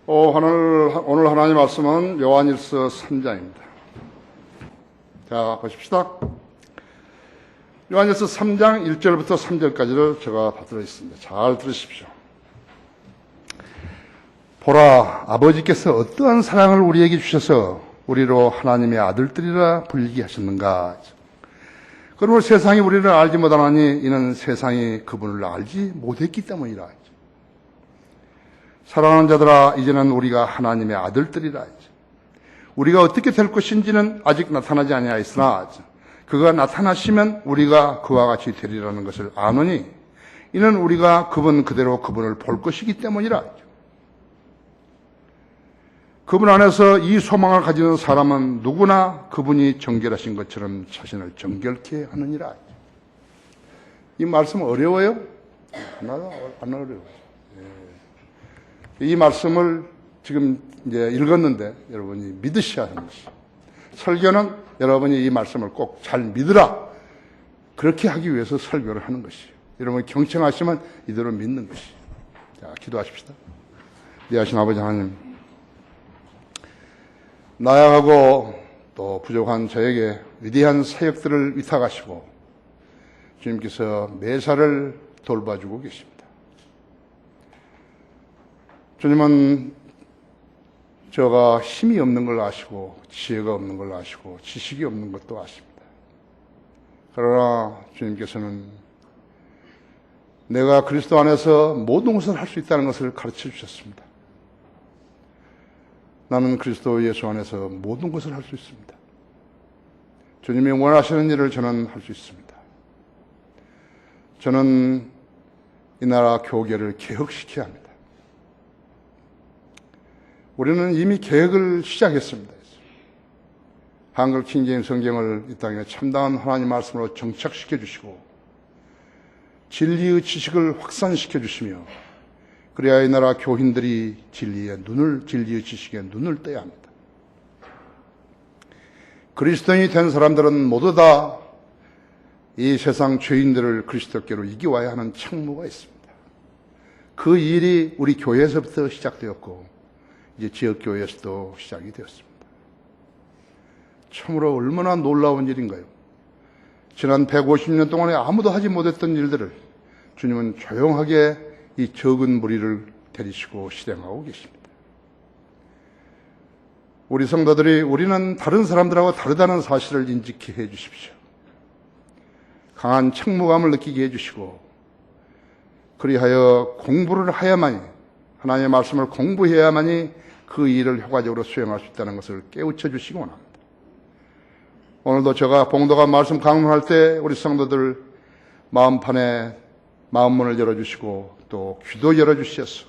오늘 하나님 말씀은 요한일서 3장입니다. 자, 보십시다. 요한일서 3장 1절부터 3절까지를 제가 다 들어있습니다. 잘 들으십시오. 보라, 아버지께서 어떠한 사랑을 우리에게 주셔서 우리로 하나님의 아들들이라 불리게 하셨는가. 그러므로 세상이 우리를 알지 못하나니 이는 세상이 그분을 알지 못했기 때문이라. 사랑하는 자들아, 이제는 우리가 하나님의 아들들이라. 우리가 어떻게 될 것인지는 아직 나타나지 아니하였으나 그가 나타나시면 우리가 그와 같이 되리라는 것을 아노니 이는 우리가 그분 그대로 그분을 볼 것이기 때문이라. 그분 안에서 이 소망을 가지는 사람은 누구나 그분이 정결하신 것처럼 자신을 정결케 하느니라. 이 말씀 어려워요? 안 어려워요. 이 말씀을 지금 이제 읽었는데 여러분이 믿으셔야 하는 것이, 설교는 여러분이 이 말씀을 꼭 잘 믿으라, 그렇게 하기 위해서 설교를 하는 것이에요. 여러분 경청하시면 이대로 믿는 것이에요. 자, 기도하십시다. 귀하신 아버지 하나님, 나약하고 또 부족한 저에게 위대한 사역들을 위탁하시고 주님께서 매사를 돌봐주고 계십니다. 주님은 저가 힘이 없는 걸 아시고 지혜가 없는 걸 아시고 지식이 없는 것도 아십니다. 그러나 주님께서는 내가 그리스도 안에서 모든 것을 할 수 있다는 것을 가르쳐 주셨습니다. 나는 그리스도 예수 안에서 모든 것을 할 수 있습니다. 주님이 원하시는 일을 저는 할 수 있습니다. 저는 이 나라 교계를 개혁시켜야 합니다. 우리는 이미 개혁을 시작했습니다. 한글 킹제임 성경을 이 땅에 참다운 하나님 말씀으로 정착시켜 주시고 진리의 지식을 확산시켜 주시며, 그래야 이 나라 교인들이 진리의 지식에 눈을 떼야 합니다. 그리스도인이 된 사람들은 모두 다 이 세상 죄인들을 그리스도께로 이기와야 하는 책무가 있습니다. 그 일이 우리 교회에서부터 시작되었고 이제 지역교회에서도 시작이 되었습니다. 참으로 얼마나 놀라운 일인가요? 지난 150년 동안에 아무도 하지 못했던 일들을 주님은 조용하게 이 적은 무리를 데리시고 실행하고 계십니다. 우리 성도들이 우리는 다른 사람들하고 다르다는 사실을 인지케 해 주십시오. 강한 책무감을 느끼게 해 주시고, 그리하여 공부를 해야만이, 하나님의 말씀을 공부해야만이 그 일을 효과적으로 수행할 수 있다는 것을 깨우쳐 주시기 원합니다. 오늘도 제가 봉도가 말씀 강론할 때 우리 성도들 마음판에 마음문을 열어주시고 또 귀도 열어주셔서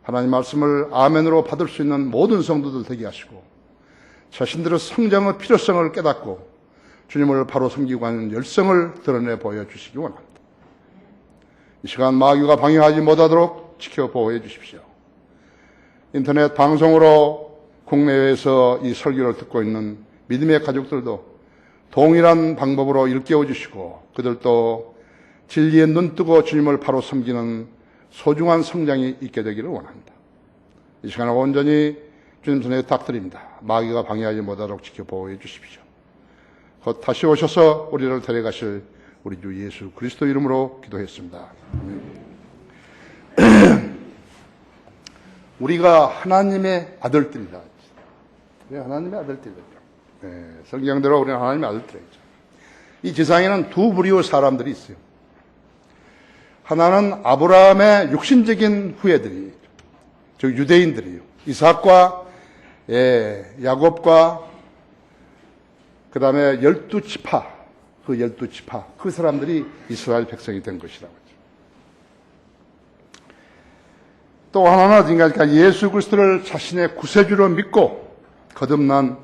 하나님 말씀을 아멘으로 받을 수 있는 모든 성도들 되게 하시고, 자신들의 성장의 필요성을 깨닫고 주님을 바로 섬기고 하는 열성을 드러내 보여주시기 원합니다. 이 시간 마귀가 방해하지 못하도록 지켜보호해 주십시오. 인터넷 방송으로 국내외에서 이 설교를 듣고 있는 믿음의 가족들도 동일한 방법으로 일깨워 주시고 그들도 진리에 눈뜨고 주님을 바로 섬기는 소중한 성장이 있게 되기를 원합니다. 이 시간에 온전히 주님 손에 탁드립니다. 마귀가 방해하지 못하도록 지켜보호해 주십시오. 곧 다시 오셔서 우리를 데려가실 우리 주 예수 그리스도 이름으로 기도했습니다. 우리가 하나님의 아들들이다. 하나님의 아들들이다. 네, 성경대로 우리는 하나님의 아들들이죠. 이 지상에는 두 부류의 사람들이 있어요. 하나는 아브라함의 육신적인 후예들이, 즉 유대인들이요. 이삭과 야곱과 그 다음에 12지파, 그 사람들이 이스라엘 백성이 된 것이라고 하죠. 또 하나는 어딘가 예수 그리스도를 자신의 구세주로 믿고 거듭난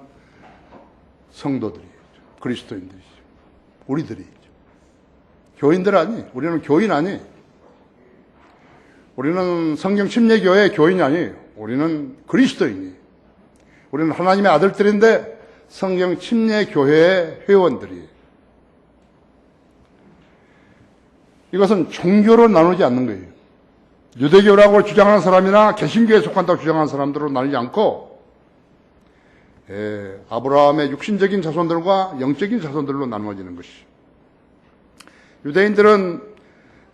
성도들이죠. 그리스도인들이죠. 우리들이죠. 교인들 아니, 우리는 교인 아니. 우리는 성경 침례교회 교인이 아니에요. 우리는 그리스도인이에요. 우리는 하나님의 아들들인데 성경 침례교회의 회원들이에요. 이것은 종교로 나누지 않는 거예요. 유대교라고 주장하는 사람이나 개신교에 속한다고 주장하는 사람들로 나뉘지 않고 아브라함의 육신적인 자손들과 영적인 자손들로 나누어지는 것이죠. 유대인들은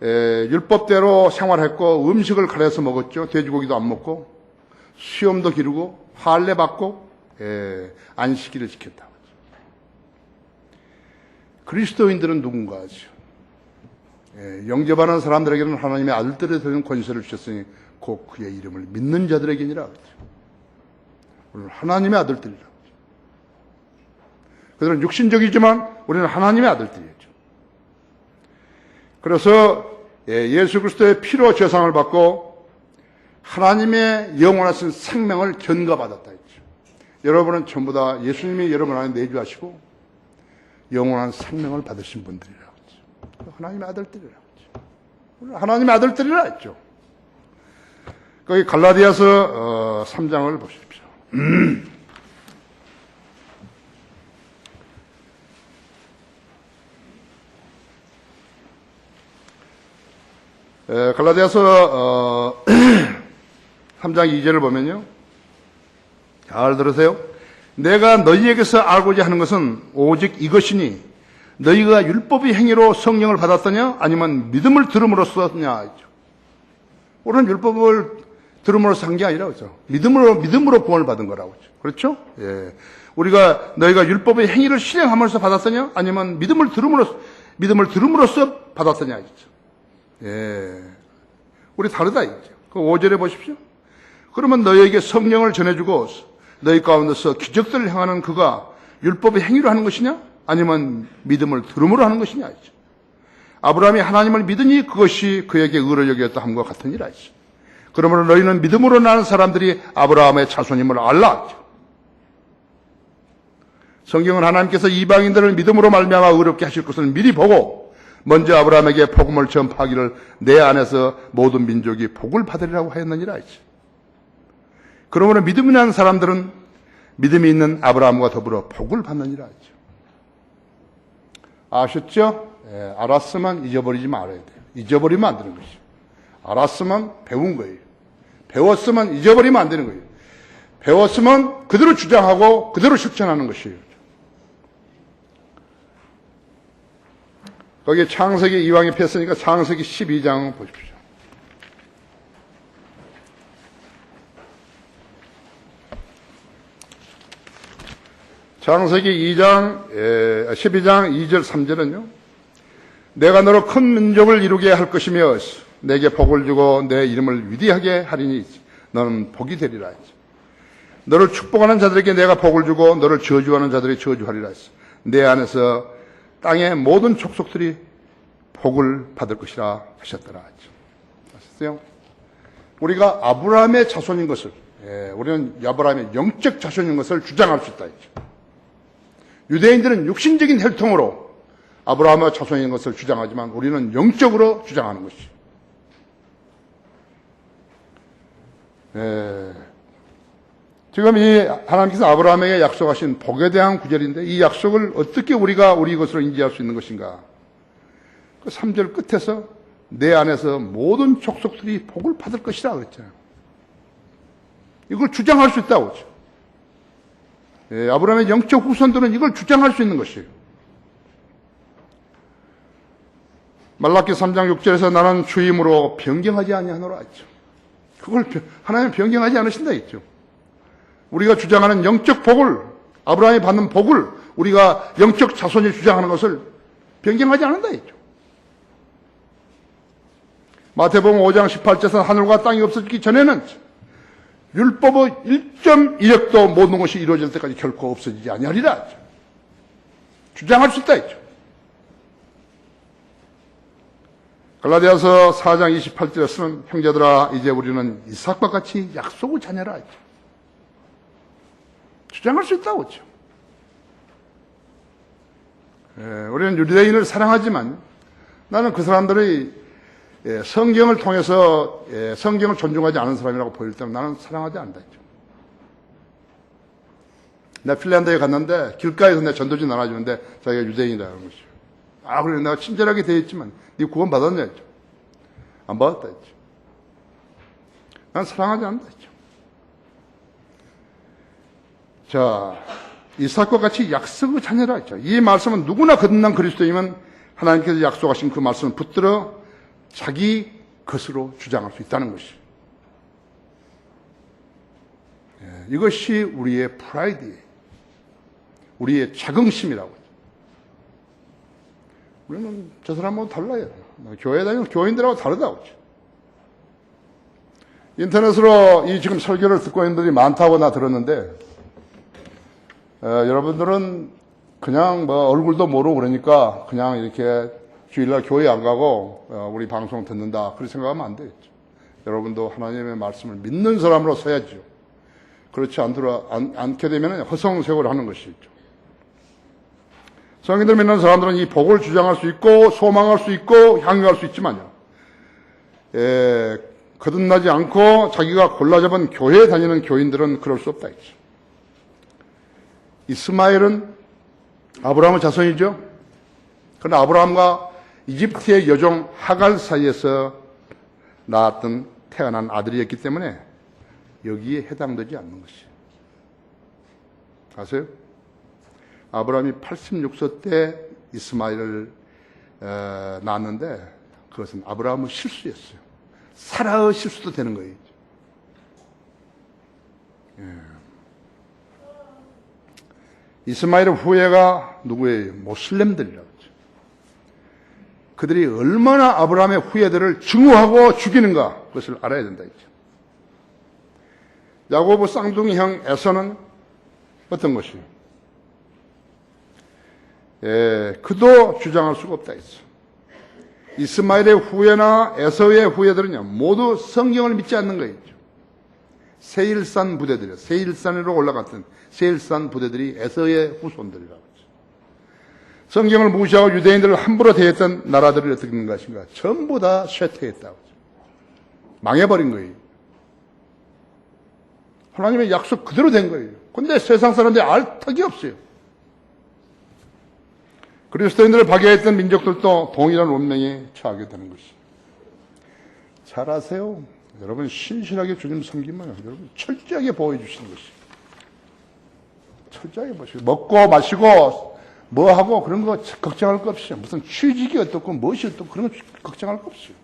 율법대로 생활했고 음식을 가려서 먹었죠. 돼지고기도 안 먹고 수염도 기르고 할례 받고 안식일을 지켰다. 그리스도인들은 누군가죠? 영접하는 사람들에게는 하나님의 아들들이 되는 권세를 주셨으니 곧 그의 이름을 믿는 자들에게니라. 우리는 하나님의 아들들이라. 그들은 육신적이지만 우리는 하나님의 아들들이죠. 그래서 예수 그리스도의 피로 죄상을 받고 하나님의 영원하신 생명을 견가받았다 했죠. 여러분은 전부 다 예수님이 여러분 안에 내주하시고 영원한 생명을 받으신 분들이라고 했죠. 하나님의 아들들이라고 했죠. 우리는 하나님의 아들들이라 했죠. 거기 갈라디아서 3장을 보십시오. 갈라디아서 3장 2절을 보면요. 잘 들으세요. 내가 너희에게서 알고자 하는 것은 오직 이것이니 너희가 율법의 행위로 성령을 받았더냐 아니면 믿음을 들음으로써냐 했죠. 우리는 율법을 들음으로써 한 게 아니라 그렇죠. 믿음으로 구원을 받은 거라고 그렇죠. 그렇죠? 예. 우리가 너희가 율법의 행위를 실행함으로써 받았더냐 아니면 믿음을 들음으로써 받았더냐 했죠. 예. 우리 다르다 이거죠. 그 5절에 보십시오. 그러면 너희에게 성령을 전해주고 너희 가운데서 기적들을 행하는 그가 율법의 행위로 하는 것이냐 아니면 믿음을 들음으로 하는 것이냐 했죠. 아브라함이 하나님을 믿으니 그것이 그에게 의로 여겼다 함과 같으니라 했죠. 그러므로 너희는 믿음으로 나는 사람들이 아브라함의 자손임을 알라 했죠. 성경은 하나님께서 이방인들을 믿음으로 말미암아 의롭게 하실 것을 미리 보고 먼저 아브라함에게 복음을 전파하기를 내 안에서 모든 민족이 복을 받으리라고 하였느니라 했죠. 그러므로 믿음이 있는 사람들은 믿음이 있는 아브라함과 더불어 복을 받느니라 했죠. 아셨죠? 예, 알았으면 잊어버리지 말아야 돼요. 잊어버리면 안 되는 것이죠. 알았으면 배운 거예요. 배웠으면 잊어버리면 안 되는 거예요. 배웠으면 그대로 주장하고 그대로 실천하는 것이에요. 거기에 창세기 이왕이 폈으니까 창세기 12장 보십시오. 창세기 12장 2절 3절은요. 내가 너로 큰 민족을 이루게 할 것이며 내게 복을 주고 내 이름을 위대하게 하리니 너는 복이 되리라 했죠. 너를 축복하는 자들에게 내가 복을 주고 너를 저주하는 자들이 저주하리라 했어. 내 안에서 땅의 모든 족속들이 복을 받을 것이라 하셨더라 했죠. 아셨어요? 우리가 아브라함의 자손인 것을 우리는 아브라함의 영적 자손인 것을 주장할 수 있다 했죠. 유대인들은 육신적인 혈통으로 아브라함의 자손인 것을 주장하지만 우리는 영적으로 주장하는 것이죠. 지금 이 하나님께서 아브라함에게 약속하신 복에 대한 구절인데 이 약속을 어떻게 우리가 우리 것으로 인지할 수 있는 것인가? 그 3절 끝에서 내 안에서 모든 족속들이 복을 받을 것이라 그랬잖아요. 이걸 주장할 수 있다고 그랬죠. 아브라함의 영적 후손들은 이걸 주장할 수 있는 것이에요. 말라기 3장 6절에서 나는 주임으로 변경하지 아니하노라 했죠. 그걸 하나님 변경하지 않으신다 했죠. 우리가 주장하는 영적 복을, 아브라함이 받는 복을 우리가 영적 자손이 주장하는 것을 변경하지 않는다 했죠. 마태복음 5장 18절에서 하늘과 땅이 없어지기 전에는 율법의 1.1획도 모든 것이 이루어질 때까지 결코 없어지지 아니하리라 했죠. 주장할 수 있다 했죠. 갈라디아서 4장 28절에서는 형제들아 이제 우리는 이삭과 같이 약속의 자녀라 했죠. 주장할 수 있다고 했죠. 우리는 유대인을 사랑하지만 나는 그 사람들이 성경을 통해서 성경을 존중하지 않은 사람이라고 보일 때는 나는 사랑하지 않는다 했죠. 내가 핀란드에 갔는데 길가에서 내 전도지 나눠주는데 자기가 유대인이라는 것이죠. 아, 그래 내가 친절하게 대했지만 네 구원 받았냐 했죠. 안 받았다 했죠. 난 사랑하지 않는다 했죠. 자, 이삭과 같이 약속의 자녀라 했죠. 이 말씀은 누구나 거듭난 그리스도이면 하나님께서 약속하신 그 말씀을 붙들어 자기 것으로 주장할 수 있다는 것이죠. 이것이 우리의 프라이드예요. 우리의 자긍심이라고. 우리는 저 사람하고 달라요. 교회 다니는 교인들하고 다르다고. 인터넷으로 이 지금 설교를 듣고 있는 분들이 많다고 나 들었는데, 여러분들은 그냥 뭐 얼굴도 모르고 그러니까 그냥 이렇게 주일날 교회 안 가고 우리 방송 듣는다. 그렇게 생각하면 안 되겠죠. 여러분도 하나님의 말씀을 믿는 사람으로 서야죠. 그렇지 않게 되면 허송세월을 하는 것이죠. 성인들 믿는 사람들은 이 복을 주장할 수 있고 소망할 수 있고 향유할 수 있지만요. 거듭나지 않고 자기가 골라 잡은 교회에 다니는 교인들은 그럴 수 없다 했죠. 이스마엘은 아브라함의 자손이죠. 그러나 아브라함과 이집트의 여종 하갈 사이에서 태어난 아들이었기 때문에 여기에 해당되지 않는 것이에요. 아세요? 아브라함이 86세 때 이스마엘을 낳았는데 그것은 아브라함의 실수였어요. 사라의 실수도 되는 거예요. 이스마엘의 후예가 누구예요? 모슬렘들이라고 하죠. 그들이 얼마나 아브라함의 후예들을 증오하고 죽이는가 그것을 알아야 된다 했죠. 야고보 쌍둥이 형 에서는 어떤 것이에요? 그도 주장할 수가 없다 했어. 이스마엘의 후예나 에서의 후예들은요 모두 성경을 믿지 않는 거예요. 세일산 부대들이요. 세일산으로 올라갔던 세일산 부대들이 에서의 후손들이라고 했죠. 성경을 무시하고 유대인들을 함부로 대했던 나라들이 어떻게 된 것인가? 전부 다 쇠퇴했다고. 망해버린 거예요. 하나님의 약속 그대로 된 거예요. 근데 세상 사람들이 알 턱이 없어요. 그리스도인들을 파괴했던 민족들도 동일한 운명에 처하게 되는 것이죠. 잘 아세요. 여러분 신실하게 주님 섬기면 여러분 철저하게 보호해 주시는 것이에요. 철저하게 보시고 먹고 마시고 뭐하고 그런 거 걱정할 거 없어요. 무슨 취직이 어떻고 무엇이 어떻고 그런 거 걱정할 거 없어요.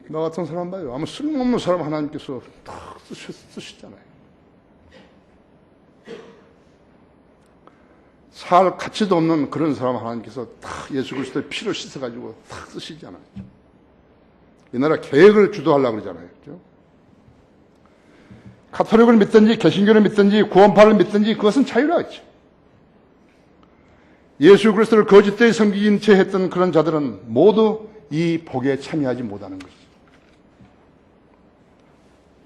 나 같은 사람 봐요. 아무 쓸모없는 사람 하나님께서 탁 쓰시잖아요. 살 가치도 없는 그런 사람 하나님께서 탁 예수 그리스도의 피로 씻어가지고 탁 쓰시잖아요. 이 나라 계획을 주도하려고 그러잖아요. 그렇죠? 카톨릭을 믿든지 개신교를 믿든지 구원파를 믿든지 그것은 자유라 했죠. 예수 그리스도를 거짓되이 섬기긴 채 했던 그런 자들은 모두 이 복에 참여하지 못하는 것이죠.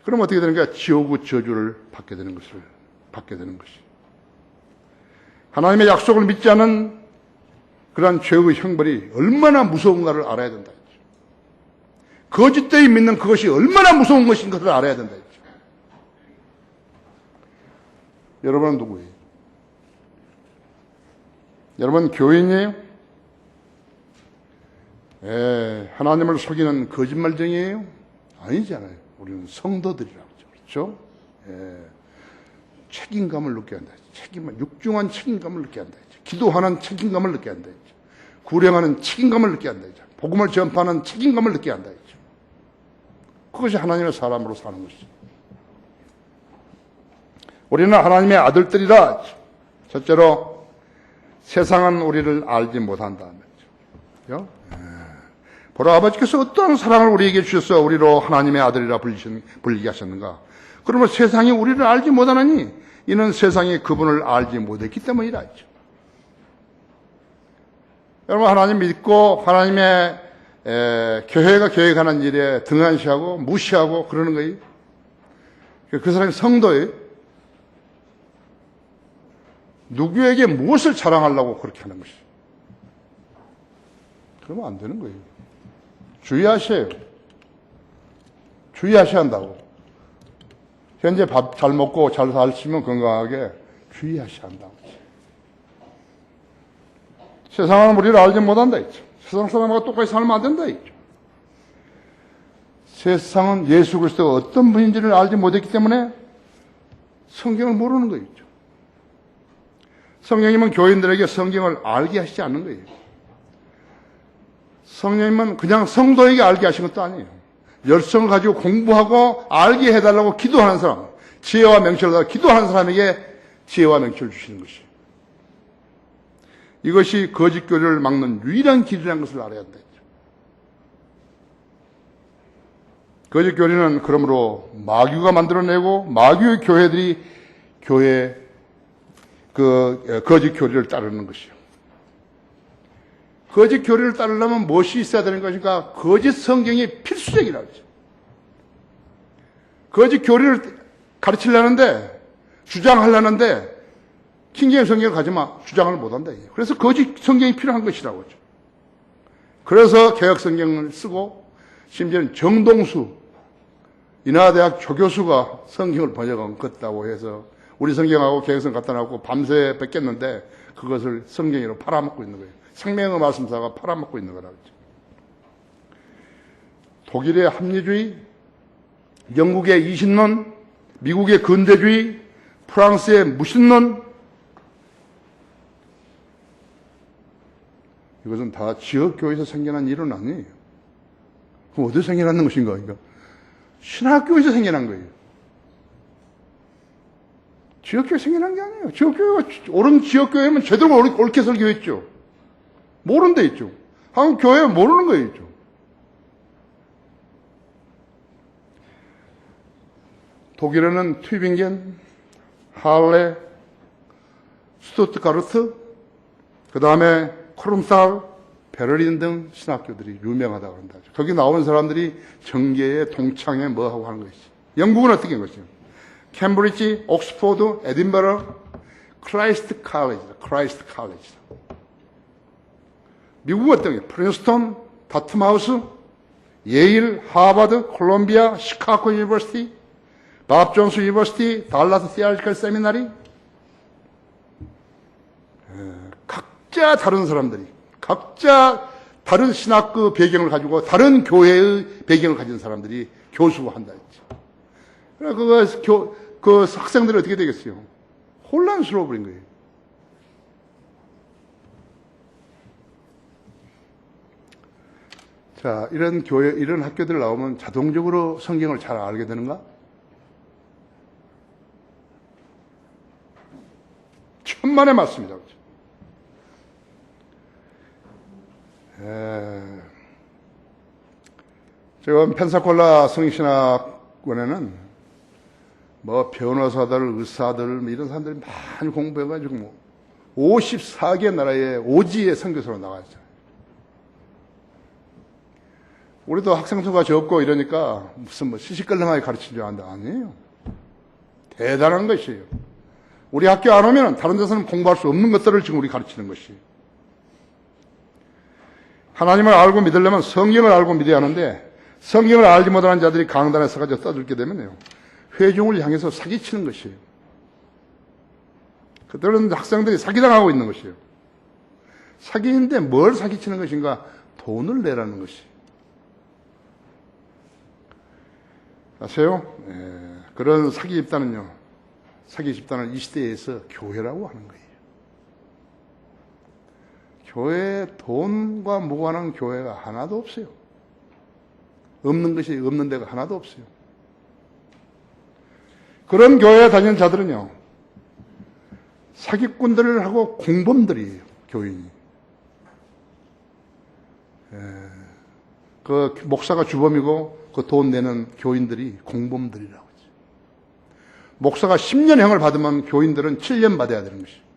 그럼 어떻게 되는가? 지옥의 저주를 받게 되는 것이. 하나님의 약속을 믿지 않은 그러한 죄의 형벌이 얼마나 무서운가를 알아야 된다 했죠. 거짓되이 믿는 그것이 얼마나 무서운 것인 것을 알아야 된다 했죠. 여러분은 누구예요? 여러분 교인이에요? 하나님을 속이는 거짓말쟁이에요? 아니잖아요. 우리는 성도들이라고 그렇죠? 책임감을 느껴야 한다. 육중한 책임감을 느껴야 한다. 기도하는 책임감을 느껴야 한다. 구령하는 책임감을 느껴야 한다. 복음을 전파하는 책임감을 느껴야 한다. 그것이 하나님의 사람으로 사는 것이죠. 우리는 하나님의 아들들이라. 첫째로 세상은 우리를 알지 못한다. 보라 아버지께서 어떠한 사랑을 우리에게 주셔서 우리로 하나님의 아들이라 불리게 하셨는가. 그러면 세상이 우리를 알지 못하느니 이는 세상이 그분을 알지 못했기 때문이라 했죠. 여러분 하나님 믿고 하나님의 교회가 계획하는 일에 등한시하고 무시하고 그러는 거예요. 그 사람이 성도예요. 누구에게 무엇을 자랑하려고 그렇게 하는 것이에요. 그러면 안 되는 거예요. 주의하셔야 한다고. 현재 밥 잘 먹고 잘 사시면 건강하게 주의하셔야 한다고. 세상은 우리를 알지 못한다 했죠. 세상 사람하고 똑같이 살면 안 된다 했죠. 세상은 예수 그리스도가 어떤 분인지를 알지 못했기 때문에 성경을 모르는 거예요. 성령님은 교인들에게 성경을 알게 하시지 않는 거예요. 성령님은 그냥 성도에게 알게 하신 것도 아니에요. 열성을 가지고 공부하고 알게 해달라고 기도하는 사람, 지혜와 명철을 달라고 기도하는 사람에게 지혜와 명철을 주시는 것이에요. 이것이 거짓 교리를 막는 유일한 길이라는 것을 알아야 한다. 거짓 교리는 그러므로 마귀가 만들어내고 마귀의 교회들이 거짓 교리를 따르는 것이요. 거짓 교리를 따르려면 무엇이 있어야 되는 것인가? 거짓 성경이 필수적이라고 하죠. 거짓 교리를 가르치려는데, 주장하려는데, 킹제임 성경을 가지마, 주장을 못한다. 그래서 거짓 성경이 필요한 것이라고 하죠. 그래서 개혁 성경을 쓰고, 심지어는 정동수, 인하대학 조교수가 성경을 번역한 것다고 해서 우리 성경하고 개혁성 갖다 놨고 밤새 뺏겼는데 그것을 성경으로 팔아먹고 있는 거예요. 생명의 말씀사가 팔아먹고 있는 거라고 했죠. 독일의 합리주의, 영국의 이신론, 미국의 근대주의, 프랑스의 무신론, 이것은 다 지역교회에서 생겨난 일은 아니에요. 그럼 어디서 생겨난 것인가? 그러니까 신학교에서 생겨난 거예요. 지역교회 생겨난 게 아니에요. 지역교회가 옳은 지역교회면 제대로 옳게 설교했죠. 모르는 데 있죠. 한국 교회는 모르는 거예요. 있죠. 독일에는 튜빙겐, 할레, 스투트가르트, 그 다음에 코름살, 베를린 등 신학교들이 유명하다고 한다. 거기 나오는 사람들이 정계에 동창회 뭐하고 하는 것이지. 영국은 어떻게 한 것이죠? 캠브리지, 옥스포드, 에딘버러, 크라이스트 칼리지다. 크라이스트 칼리지다. 미국은 어떤 게? 프린스턴, 다트마우스, 예일, 하버드, 콜롬비아, 시카고 유니버시티, 밥 존스 유니버시티, 달라스 티올로지컬 세미나리. 각자 다른 사람들이, 각자 다른 신학의 배경을 가지고 다른 교회의 배경을 가진 사람들이 교수고 한다 했죠. 그래서 그 학생들이 어떻게 되겠어요? 혼란스러워 버린 거예요. 자, 이런 교회, 이런 학교들 나오면 자동적으로 성경을 잘 알게 되는가? 천만의 맞습니다. 지금 펜사콜라 성신학원에는 뭐 변호사들, 의사들 이런 사람들이 많이 공부해가지고 뭐 54개 나라의 오지의 선교사로 나가있잖아요. 우리도 학생 수가 적고 이러니까 무슨 뭐 시시껄렁하게 가르친 줄 안다. 아니에요. 대단한 것이에요. 우리 학교 안 오면 다른 데서는 공부할 수 없는 것들을 지금 우리 가르치는 것이에요. 하나님을 알고 믿으려면 성경을 알고 믿어야 하는데 성경을 알지 못하는 자들이 강단에 서가지고 떠들게 되면요. 회중을 향해서 사기치는 것이에요. 그들은 학생들이 사기당하고 있는 것이에요. 사기인데 뭘 사기치는 것인가? 돈을 내라는 것이에요. 아세요? 그런 사기 집단은요. 사기 집단은 이 시대에서 교회라고 하는 거예요. 교회에 돈과 무관한 교회가 하나도 없어요. 없는 것이 없는 데가 하나도 없어요. 그런 교회에 다니는 자들은요. 사기꾼들하고 공범들이에요. 교인이. 그 목사가 주범이고 그 돈 내는 교인들이 공범들이라고 하죠. 목사가 10년형을 받으면 교인들은 7년 받아야 되는 것이죠.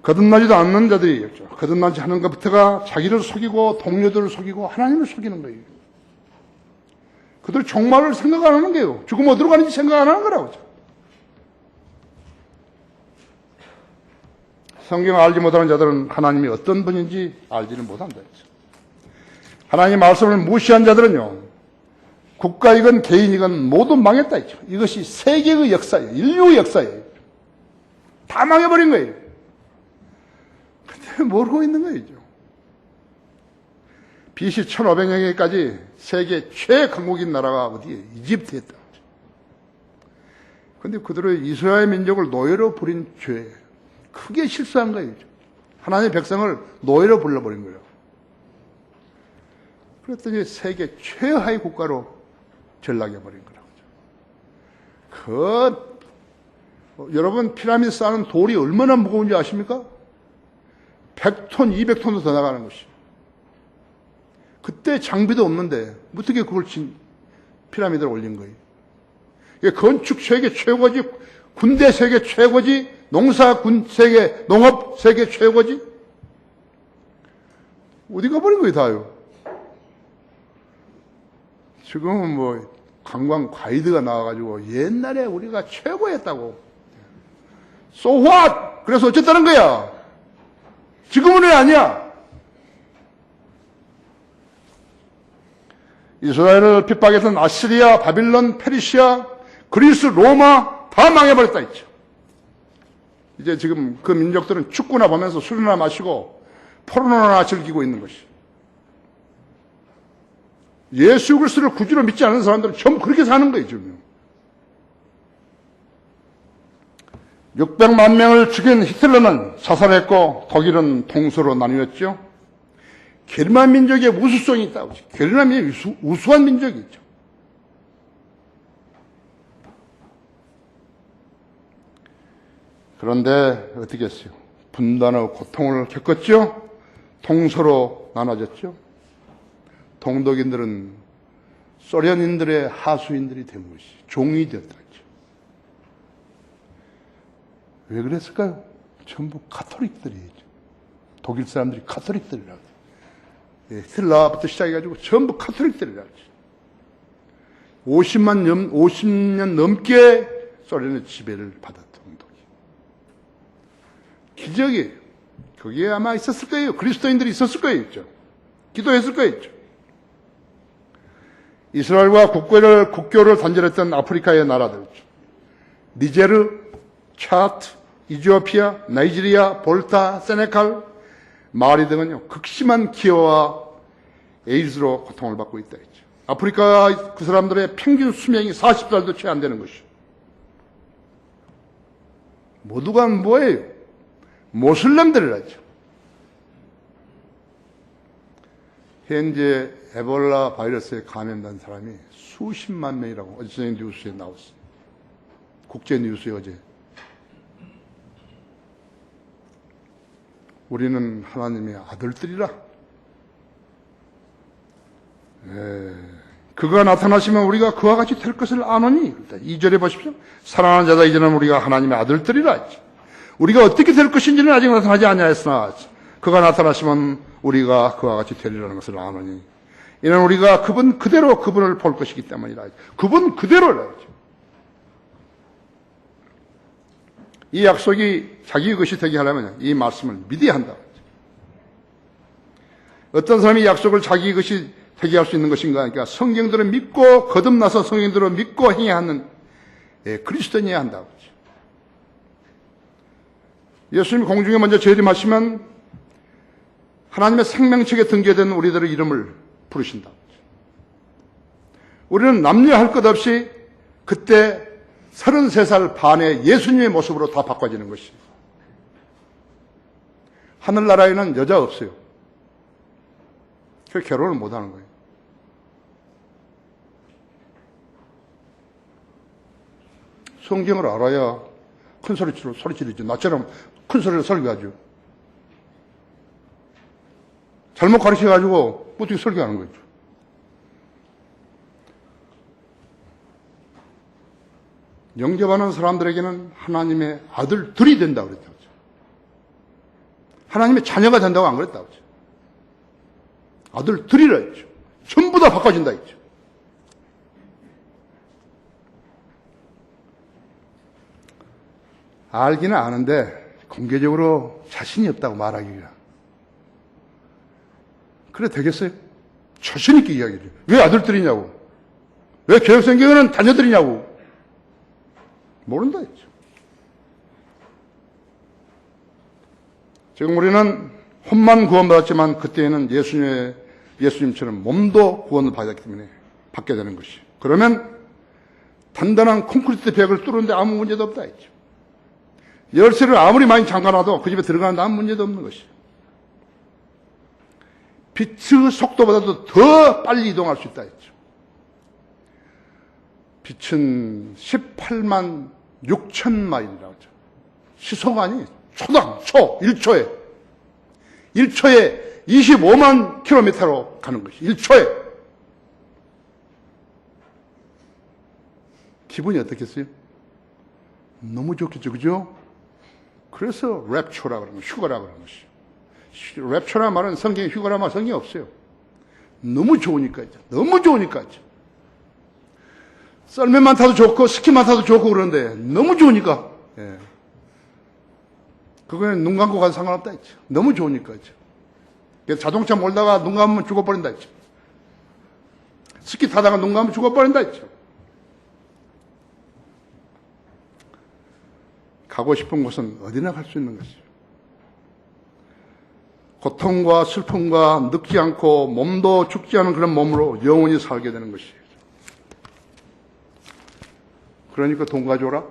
거듭나지도 않는 자들이 있죠. 거듭나지 않는 것부터가 자기를 속이고 동료들을 속이고 하나님을 속이는 거예요. 그들 종말을 생각 안 하는 거예요. 죽으면 어디로 가는지 생각 안 하는 거라고 하죠. 성경을 알지 못하는 자들은 하나님이 어떤 분인지 알지는 못한다 했죠. 하나님 말씀을 무시한 자들은요. 국가이건 개인이건 모두 망했다 했죠. 이것이 세계의 역사예요. 인류의 역사예요. 다 망해버린 거예요. 근데 모르고 있는 거죠. BC 1500년까지 세계 최강국인 나라가 어디에? 이집트였다. 그런데 그들의 이스라엘 민족을 노예로 부린 죄, 크게 실수한 거예요. 하나님의 백성을 노예로 불러버린 거예요. 그랬더니 세계 최하의 국가로 전락해버린 거라고. 여러분, 피라미드 쌓는 돌이 얼마나 무거운지 아십니까? 100톤, 200톤도 더 나가는 것이. 그때 장비도 없는데 어떻게 그걸 피라미드를 올린 거예요? 이게 건축 세계 최고지, 군대 세계 최고지, 농사군 세계, 농업 세계 최고지? 어디 가버린 거예요, 다요? 지금은 뭐 관광 가이드가 나와가지고 옛날에 우리가 최고였다고. So what? 그래서 어쨌다는 거야? 지금은 왜 아니야? 이스라엘을 핍박했던 아시리아, 바빌론, 페르시아, 그리스, 로마 다 망해버렸다 했죠. 이제 지금 그 민족들은 축구나 보면서 술이나 마시고 포르노나 즐기고 있는 것이. 예수 그리스도를 구주로 믿지 않는 사람들은 전부 그렇게 사는 거예요, 지금. 600만 명을 죽인 히틀러는 자살했고 독일은 동서로 나뉘었죠. 게르만 민족의 우수성이 있다고. 게르만 민족이 우수한 민족이죠. 그런데 어떻게 했어요? 분단의 고통을 겪었죠. 동서로 나눠졌죠. 동독인들은 소련인들의 하수인들이 된 것이 종이 되었다. 왜 그랬을까요? 전부 카톨릭들이죠. 독일 사람들이 카톨릭들이라고. 히틀러부터 시작해가지고 전부 카톨릭들이라고. 50년 넘게 소련의 지배를 받았던 동독이. 기적이에요. 거기에 아마 있었을 거예요. 그리스도인들이 있었을 거예요. 기도했을 거예요. 이스라엘과 국교를 단절했던 아프리카의 나라들. 니제르, 차트, 이티오피아, 나이지리아, 볼타, 세네칼, 마리 등은요, 극심한 기어와 에이즈로 고통을 받고 있다 했죠. 아프리카 그 사람들의 평균 수명이 40살도 채 안 되는 것이죠. 모두가 뭐예요? 모슬렘들이라죠. 현재 에볼라 바이러스에 감염된 사람이 수십만 명이라고 어제 뉴스에 나왔어요. 국제 뉴스에 어제. 우리는 하나님의 아들들이라. 그가 나타나시면 우리가 그와 같이 될 것을 아노니. 2절에 보십시오. 사랑하는 자다 이제는 우리가 하나님의 아들들이라. 우리가 어떻게 될 것인지는 아직 나타나지 아니하였으나 그가 나타나시면 우리가 그와 같이 되리라는 것을 아노니. 이는 우리가 그분 그대로 그분을 볼 것이기 때문이라. 그분 그대로라. 이 약속이 자기 것이 되게 하려면 이 말씀을 믿어야 한다. 어떤 사람이 약속을 자기 것이 되게 할 수 있는 것인가? 그러니까 성경들을 믿고 거듭나서 성경들을 믿고 행해야 하는 그리스도인이어야 한다. 예수님이 공중에 먼저 재림하시면 하나님의 생명책에 등재된 우리들의 이름을 부르신다. 우리는 남녀할 것 없이 그때 33살 반의 예수님의 모습으로 다 바꿔지는 것이. 하늘나라에는 여자 없어요. 그래서 결혼을 못하는 거예요. 성경을 알아야 큰 소리로 소리지르죠. 나처럼 큰 소리로 설교하죠. 잘못 가르쳐가지고 어떻게 설교하는 거죠. 영접하는 사람들에게는 하나님의 아들들이 된다고 그랬다고. 하나님의 자녀가 된다고 안 그랬다고. 아들들이라 했죠. 전부 다 바꿔진다 했죠. 알기는 아는데 공개적으로 자신이 없다고 말하기가. 그래 되겠어요? 자신 있게 이야기해요. 왜 아들들이냐고. 왜 개혁성경에는 자녀들이냐고. 모른다 했죠. 지금 우리는 혼만 구원받았지만 그때에는 예수님의 예수님처럼 몸도 구원을 받았기 때문에 받게 되는 것이. 그러면 단단한 콘크리트 벽을 뚫는데 아무 문제도 없다 했죠. 열쇠를 아무리 많이 잠가놔도 그 집에 들어가는데 아무 문제도 없는 것이. 빛의 속도보다도 더 빨리 이동할 수 있다 했죠. 빛은 18만 6천 마일이라고 하죠. 시속 아니, 초당, 1초에 25만 킬로미터로 가는 것이. 1초에. 기분이 어떻겠어요? 너무 좋겠죠, 그죠? 그래서 랩초라 그러는 거, 휴가라 그러는 것이. 랩초라 말은 성경에 휴가라 말 성경에 없어요. 너무 좋으니까죠. 너무 좋으니까죠. 썰매만 타도 좋고 스키만 타도 좋고 그러는데 너무 좋으니까. 예. 그거는 눈 감고 가도 상관없다 했죠. 너무 좋으니까죠. 자동차 몰다가 눈 감으면 죽어버린다 했죠. 스키 타다가 눈 감으면 죽어버린다 했죠. 가고 싶은 곳은 어디나 갈 수 있는 것이죠. 고통과 슬픔과 늙지 않고 몸도 죽지 않은 그런 몸으로 영원히 살게 되는 것이에요. 그러니까 돈 가져오라?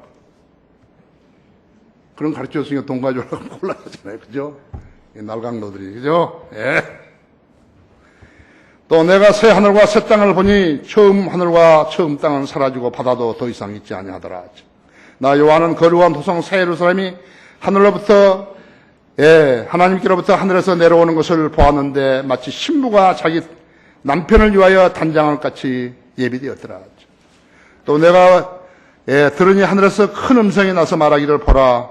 그런 가르쳐줬으니까 돈 가져오라고 곤란하잖아요. 그죠? 날강도들이. 그죠? 예. 또 내가 새 하늘과 새 땅을 보니 처음 하늘과 처음 땅은 사라지고 바다도 더 이상 있지 아니하더라. 나 요한은 거룩한 도성 새 예루살렘이 하늘로부터 하나님께로부터 하늘에서 내려오는 것을 보았는데 마치 신부가 자기 남편을 위하여 단장할 같이 예비되었더라. 또 내가 들으니 하늘에서 큰 음성이 나서 말하기를 보라.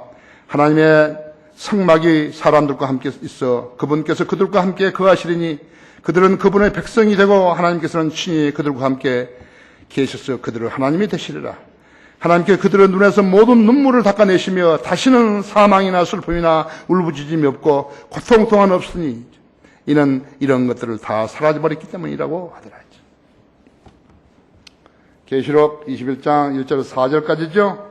하나님의 성막이 사람들과 함께 있어 그분께서 그들과 함께 거하시리니 그들은 그분의 백성이 되고 하나님께서는 친히 그들과 함께 계셔서 그들을 하나님이 되시리라. 하나님께 그들의 눈에서 모든 눈물을 닦아내시며 다시는 사망이나 슬픔이나 울부짖음이 없고 고통 또한 없으니 이는 이런 것들을 다 사라져버렸기 때문이라고 하더라. 계시록 21장 1절에서 4절까지죠.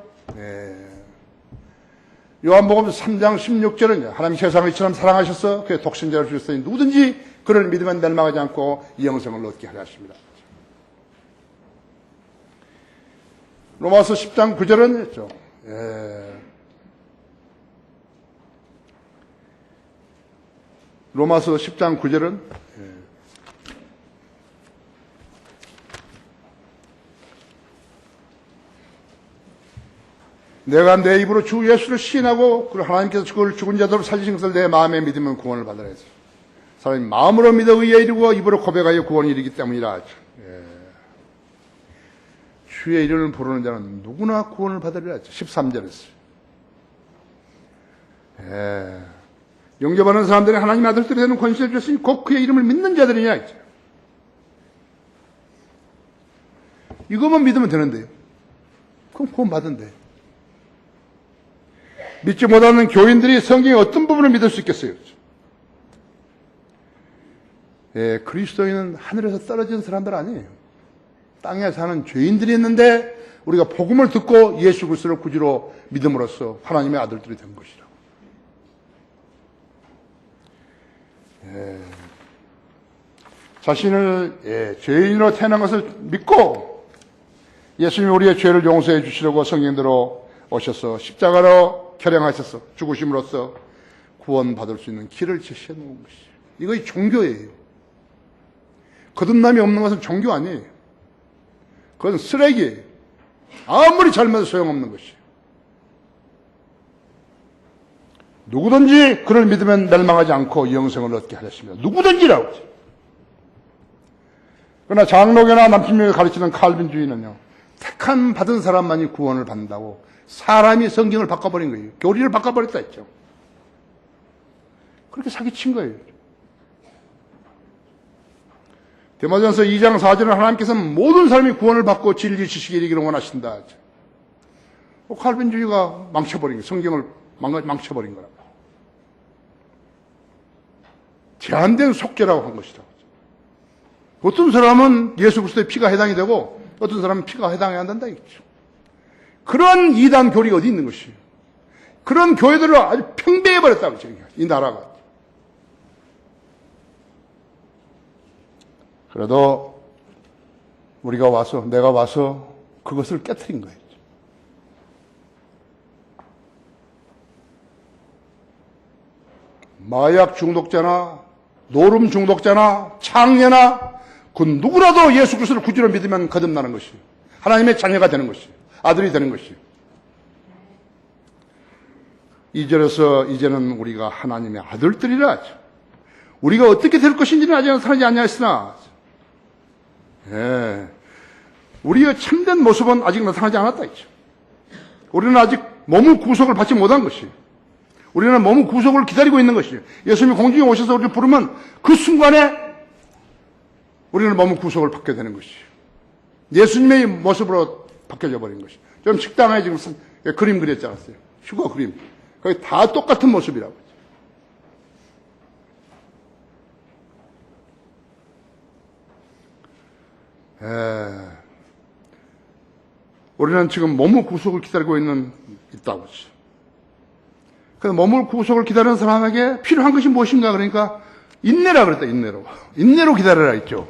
요한복음 3장 16절은 하나님 세상을 이처럼 사랑하셔서 그의 독생자를 주셨으니 누구든지 그를 믿으면 멸망하지 않고 영생을 얻게 하려 하십니다. 로마서 10장 9절은 했죠. 로마서 10장 9절은 내가 내 입으로 주 예수를 시인하고 하나님께서 그를 죽은 자들로 살리신 것을 내 마음에 믿으면 구원을 받으라 했어요. 사람이 마음으로 믿어 의에 이르고 입으로 고백하여 구원이 이르기 때문이라 하죠. 주의 이름을 부르는 자는 누구나 구원을 받으리라 했죠. 13절에서. 영접하는 사람들이 하나님의 아들들이 되는 권세를 주셨으니 곧 그의 이름을 믿는 자들이냐 했죠. 이것만 믿으면 되는데요. 그럼 구원 받은데. 믿지 못하는 교인들이 성경의 어떤 부분을 믿을 수 있겠어요? 그리스도인은 하늘에서 떨어진 사람들 아니에요. 땅에 사는 죄인들이 있는데 우리가 복음을 듣고 예수 그리스도를 구주로 믿음으로써 하나님의 아들들이 된 것이라고. 자신을 죄인으로 태어난 것을 믿고 예수님이 우리의 죄를 용서해 주시려고 성령대로 오셔서 십자가로 결행하셔서 죽으심으로써 구원받을 수 있는 길을 제시해 놓은 것이에요. 이것이 종교예요. 거듭남이 없는 것은 종교 아니에요. 그건 쓰레기예요. 아무리 잘못해도 소용없는 것이에요. 누구든지 그를 믿으면 멸망하지 않고 영생을 얻게 하셨으며 누구든지라고 하죠. 그러나 장로교나 남침교가 가르치는 칼빈주의는요, 택함 받은 사람만이 구원을 받는다고 사람이 성경을 바꿔버린 거예요. 교리를 바꿔버렸다 했죠. 그렇게 사기친 거예요. 데모전서 2장 4절은 하나님께서는 모든 사람이 구원을 받고 진리 지식에 이르기를 원하신다. 칼빈주의가 망쳐버린 거예요. 성경을 망쳐버린 거라고. 제한된 속죄라고 한 것이다. 어떤 사람은 예수 그리스도의 피가 해당이 되고 어떤 사람은 피가 해당이 안 된다 이거죠. 그런 이단 교리가 어디 있는 것이에요. 그런 교회들을 아주 팽배해버렸다고, 이 나라가. 그래도 내가 와서 그것을 깨트린 거예요. 마약 중독자나 노름 중독자나 창녀나 그 누구라도 예수 그리스도를 구주로 믿으면 거듭나는 것이 하나님의 자녀가 되는 것이 아들이 되는 것이 2절에서 이제는 우리가 하나님의 아들들이라 하죠. 우리가 어떻게 될 것인지는 아직 나타나지 아니하였으나 우리의 참된 모습은 아직 나타나지 않았다 했죠. 우리는 아직 몸의 구속을 받지 못한 것이 우리는 몸의 구속을 기다리고 있는 것이에요. 예수님이 공중에 오셔서 우리를 부르면 그 순간에 우리는 몸의 구속을 받게 되는 것이에요. 예수님의 모습으로 바뀌어져 버린 것이에요. 좀 식당에 지금 그림 그렸지 않았어요? 휴거 그림. 거기 다 똑같은 모습이라고. 우리는 지금 몸의 구속을 기다리고 있다고 했어요. 그래서 몸의 구속을 기다리는 사람에게 필요한 것이 무엇인가 그러니까 인내라 그랬다. 인내로 기다려라 했죠.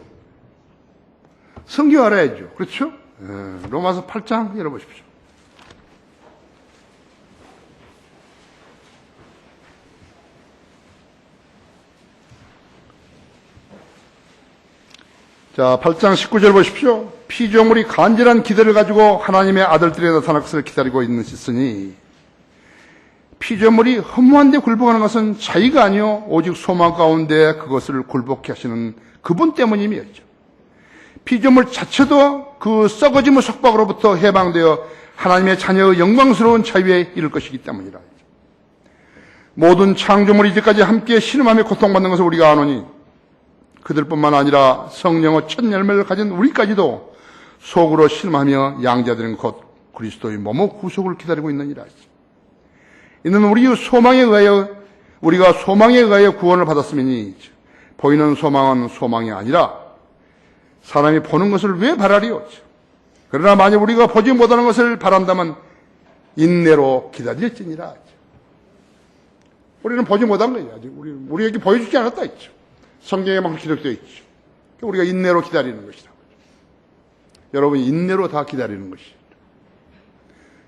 성경 알아야죠. 그렇죠? 로마서 8장 열어보십시오. 자, 8장 19절 보십시오. 피조물이 간절한 기대를 가지고 하나님의 아들들이 나타날 것을 기다리고 있으니 피조물이 허무한 데 굴복하는 것은 자의가 아니요 오직 소망 가운데 그것을 굴복케 하시는 그분 때문임이었죠. 피조물 자체도 그 썩어짐의 속박으로부터 해방되어 하나님의 자녀의 영광스러운 자유에 이를 것이기 때문이라. 모든 창조물이 이제까지 함께 신음하며 고통받는 것을 우리가 아노니 그들뿐만 아니라 성령의 첫 열매를 가진 우리까지도 속으로 신음하며 양자되는 곧 그리스도의 몸의 구속을 기다리고 있느니라. 이는 우리가 소망에 의하여 구원을 받았음이니 보이는 소망은 소망이 아니라 사람이 보는 것을 왜 바라리요? 그러나 만약 우리가 보지 못하는 것을 바란다면 인내로 기다릴지니라. 우리는 보지 못한 거예요. 아직 우리에게 보여주지 않았다 했죠. 성경에만 기록되어 있죠. 우리가 인내로 기다리는 것이라고. 여러분 인내로 다 기다리는 것이죠.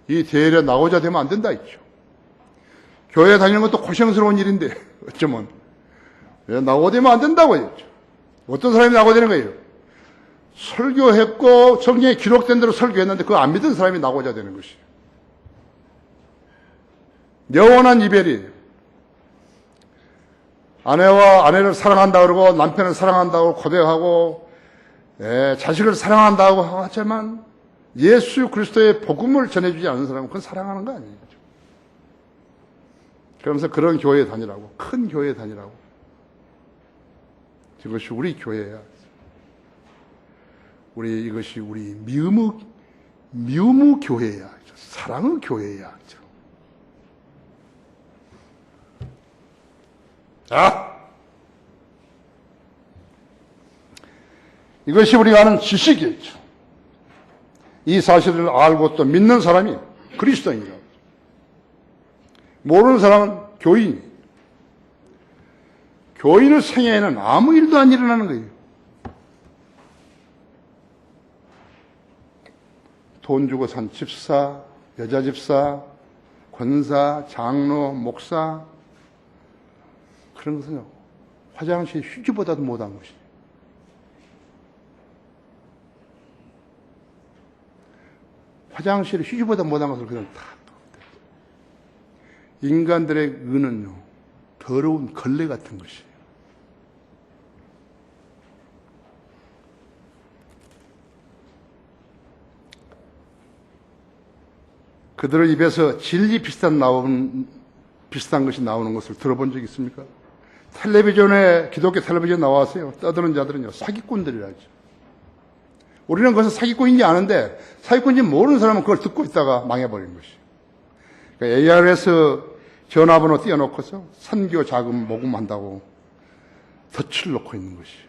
이 대열에 나오자 되면 안 된다 했죠. 교회 다니는 것도 고생스러운 일인데 어쩌면 나고되면 안 된다고 했죠. 어떤 사람이 나고되는 거예요? 설교했고 성경에 기록된 대로 설교했는데 그거 안 믿은 사람이 나고자 되는 것이에요. 영원한 이별이에요. 아내를 사랑한다 그러고 남편을 사랑한다고 고백하고 자식을 사랑한다고 하지만 예수 그리스도의 복음을 전해주지 않는 사람은 그건 사랑하는 거 아니에요. 그러면서 그런 교회에 다니라고, 큰 교회에 다니라고. 이것이 우리 교회야. 이것이 우리 미움의 교회야. 사랑의 교회야. 자, 이것이 우리가 아는 지식이죠. 이 사실을 알고 또 믿는 사람이 그리스도인이라고. 모르는 사람은 교인이. 교인의 생애에는 아무 일도 안 일어나는 거예요. 돈 주고 산 집사, 여자 집사, 권사, 장로, 목사 그런 것은요. 화장실 휴지보다도 못한 것이에요. 화장실 휴지보다 못한 것을 그냥 다 인간들의 은은요 더러운 걸레 같은 것이에요. 그들의 입에서 진리 비슷한 것이 나오는 것을 들어본 적 있습니까? 텔레비전에 기독교 텔레비전 나와서요 떠드는 자들은요 사기꾼들이라죠. 우리는 그것을 사기꾼인지 아는데 사기꾼인지 모르는 사람은 그걸 듣고 있다가 망해버리는 것이에요. 그러니까 ARS 전화번호 띄워놓고서 선교 자금 모금한다고 덫을 놓고 있는 것이에요.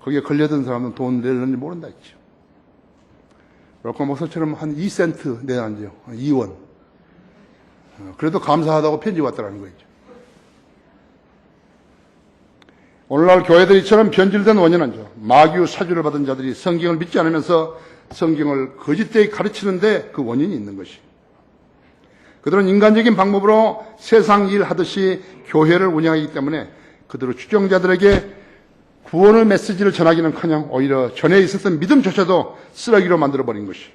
거기에 걸려든 사람은 돈 내는지 모른다 했죠. 그렇고 목사처럼 한 2센트 내는지요. 2원. 그래도 감사하다고 편지 왔다라는 거죠. 오늘날 교회들이 이처럼 변질된 원인은 마귀의 사주를 받은 자들이 성경을 믿지 않으면서 성경을 거짓되게 가르치는데 그 원인이 있는 것이. 그들은 인간적인 방법으로 세상 일 하듯이 교회를 운영하기 때문에 그들의 추종자들에게 구원의 메시지를 전하기는커녕 오히려 전에 있었던 믿음조차도 쓰레기로 만들어버린 것이.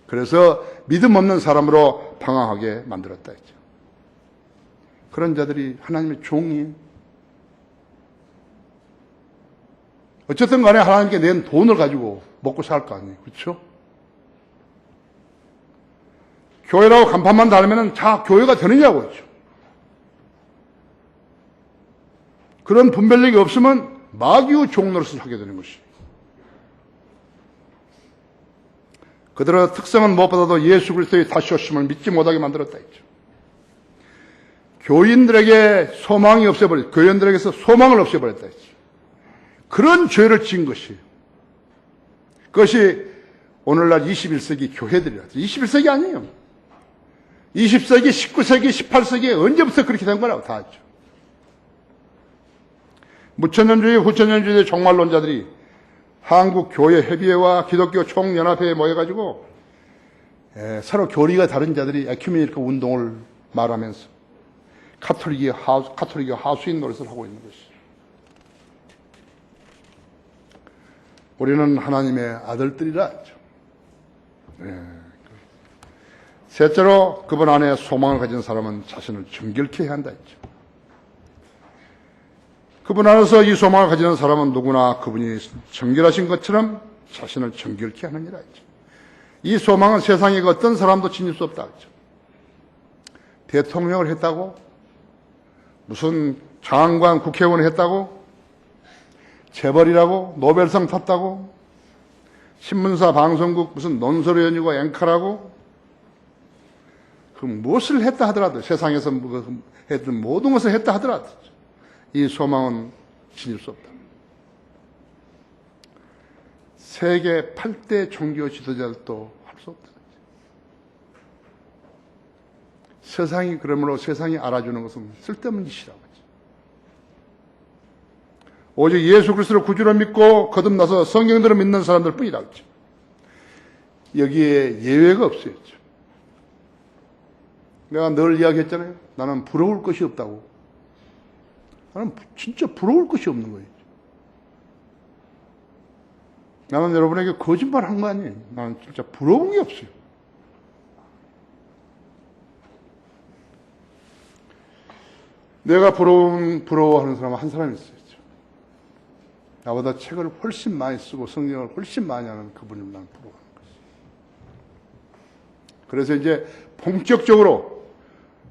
그래서 믿음 없는 사람으로 방황하게 만들었다 했죠. 그런 자들이 하나님의 종이 어쨌든 간에 하나님께 낸 돈을 가지고 먹고 살 거 아니에요. 그렇죠? 교회라고 간판만 달으면 자, 교회가 되느냐고 했죠. 그런 분별력이 없으면 마귀의 종노릇을 하게 되는 것이. 그들의 특성은 무엇보다도 예수 그리스도의 다시 오심을 믿지 못하게 만들었다 했죠. 교인들에게 소망이 없애버렸다. 교인들에게서 소망을 없애버렸다 했죠. 그런 죄를 지은 것이에요. 그것이 오늘날 21세기 교회들이라. 21세기 아니에요. 20세기, 19세기, 18세기에 언제부터 그렇게 된 거라고 다 했죠. 무천년주의, 후천년주의 종말론자들이 한국 교회 협의회와 기독교 총연합회에 모여가지고 서로 교리가 다른 자들이 에큐메니컬 운동을 말하면서 카톨릭의 하수인 노릇을 하고 있는 것이죠. 우리는 하나님의 아들들이라 했죠. 셋째로 그분 안에 소망을 가진 사람은 자신을 정결케 해야 한다 했죠. 그분 안에서 이 소망을 가지는 사람은 누구나 그분이 정결하신 것처럼 자신을 정결케 하느니라 했죠. 이 소망은 세상에 어떤 사람도 지닐 수 없다 했죠. 대통령을 했다고? 무슨 장관, 국회의원을 했다고? 재벌이라고? 노벨상 탔다고? 신문사, 방송국 무슨 논설위원이고 앵커라고? 그 무엇을 했다 하더라도 세상에서 했던 모든 것을 했다 하더라도 이 소망은 지닐 수 없다. 세계 8대 종교 지도자들도 할 수 없다. 세상이 그러므로 세상이 알아주는 것은 쓸데없는 짓이라고 하죠. 오직 예수 그리스도를 구주로 믿고 거듭나서 성경대로 믿는 사람들 뿐이라고 했죠. 여기에 예외가 없어요. 내가 늘 이야기했잖아요. 나는 부러울 것이 없다고. 나는 진짜 부러울 것이 없는 거예요. 나는 여러분에게 거짓말 한 거 아니에요. 나는 진짜 부러운 게 없어요. 내가 부러워하는 사람은 한 사람이 있어요. 나보다 책을 훨씬 많이 쓰고 성경을 훨씬 많이 하는 그분을 난 부러워하는 것이죠. 그래서 이제 본격적으로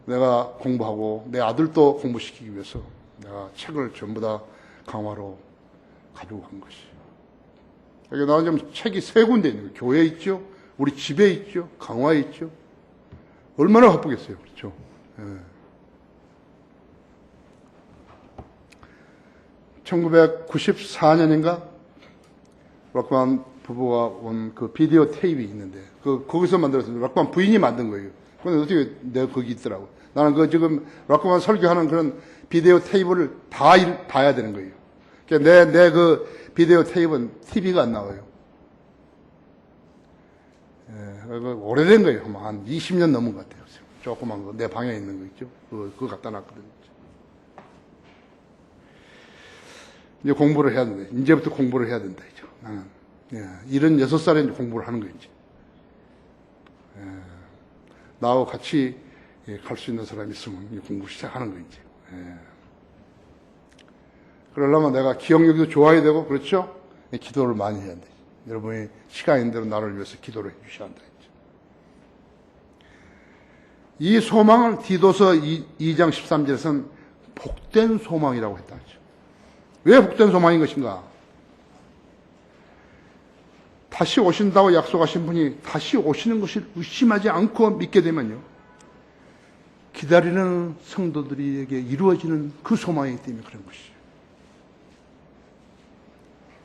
내가 공부하고 내 아들도 공부시키기 위해서 내가 책을 전부 다 강화로 가지고 간 것이에요. 여기 나는 지금 책이 3군데 있는 거예요. 교회에 있죠. 우리 집에 있죠. 강화에 있죠. 얼마나 바쁘겠어요. 그렇죠. 예. 1994년인가 락반 부부가 온 그 비디오 테이프 있는데 거기서 만들었어요. 락반 부인이 만든 거예요. 근데 어떻게 내가 거기 있더라고. 나는 그 지금 락반 설교하는 그런 비디오 테이프를 다 봐야 되는 거예요. 그러니까 내 그 비디오 테이프는 TV가 안 나와요. 예, 오래된 거예요. 한 20년 넘은 것 같아요. 조그만 거 내 방에 있는 거 있죠. 그거 갖다 놨거든요. 이제 공부를 해야 된다. 이제부터 공부를 해야 된다. 이제. 나는 76살에 이제 공부를 하는 거지. 나하고 같이 갈 수 있는 사람이 있으면 공부 시작하는 거지. 그러려면 내가 기억력도 좋아야 되고, 그렇죠? 기도를 많이 해야 돼. 여러분이 시간 있는 대로 나를 위해서 기도를 해 주셔야 한다. 이 소망을 디도서 2장 13절에서는 복된 소망이라고 했다. 왜 복된 소망인 것인가? 다시 오신다고 약속하신 분이 다시 오시는 것을 의심하지 않고 믿게 되면요. 기다리는 성도들에게 이루어지는 그 소망이기 때문에 그런 것이죠.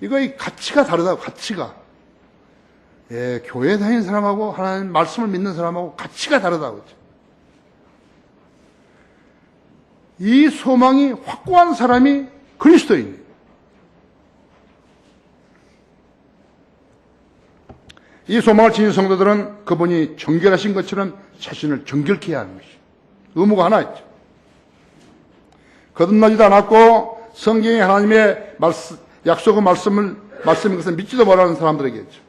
이거의 가치가 다르다고, 가치가. 예, 교회 다니는 사람하고 하나님 말씀을 믿는 사람하고 가치가 다르다고. 이 소망이 확고한 사람이 그리스도인이에요. 이 소망을 지닌 성도들은 그분이 정결하신 것처럼 자신을 정결케 해야 하는 것이에요. 의무가 하나 있죠. 거듭나지도 않았고 성경의 하나님의 약속의 말씀인 것을 믿지도 못하는 사람들에게죠.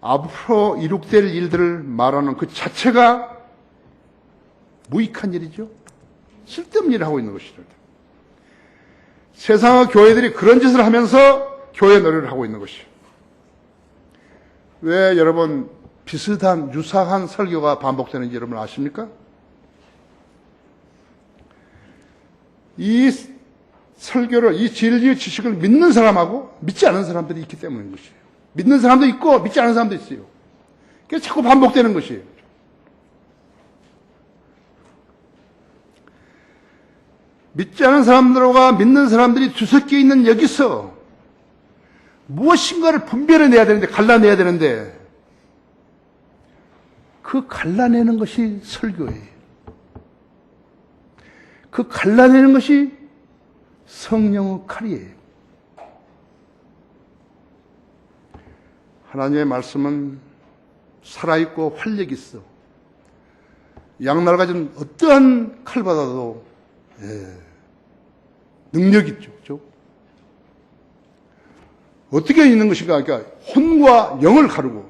앞으로 이룩될 일들을 말하는 그 자체가 무익한 일이죠. 쓸데없는 일을 하고 있는 것이죠. 세상의 교회들이 그런 짓을 하면서 교회 노래를 하고 있는 것이에요. 왜 여러분 비슷한 유사한 설교가 반복되는지 여러분 아십니까? 이 설교를, 이 진리의 지식을 믿는 사람하고 믿지 않은 사람들이 있기 때문인 것이에요. 믿는 사람도 있고 믿지 않은 사람도 있어요. 그래서 자꾸 반복되는 것이에요. 믿지 않은 사람들과 믿는 사람들이 뒤섞여 있는 여기서 무엇인가를 분별해내야 되는데, 갈라내야 되는데, 그 갈라내는 것이 설교예요. 그 갈라내는 것이 성령의 칼이에요. 하나님의 말씀은 살아있고 활력이 있어. 양날 가진 어떠한 칼보다도 능력이 있죠. 그렇죠? 어떻게 있는 것인가? 그러니까 혼과 영을 가르고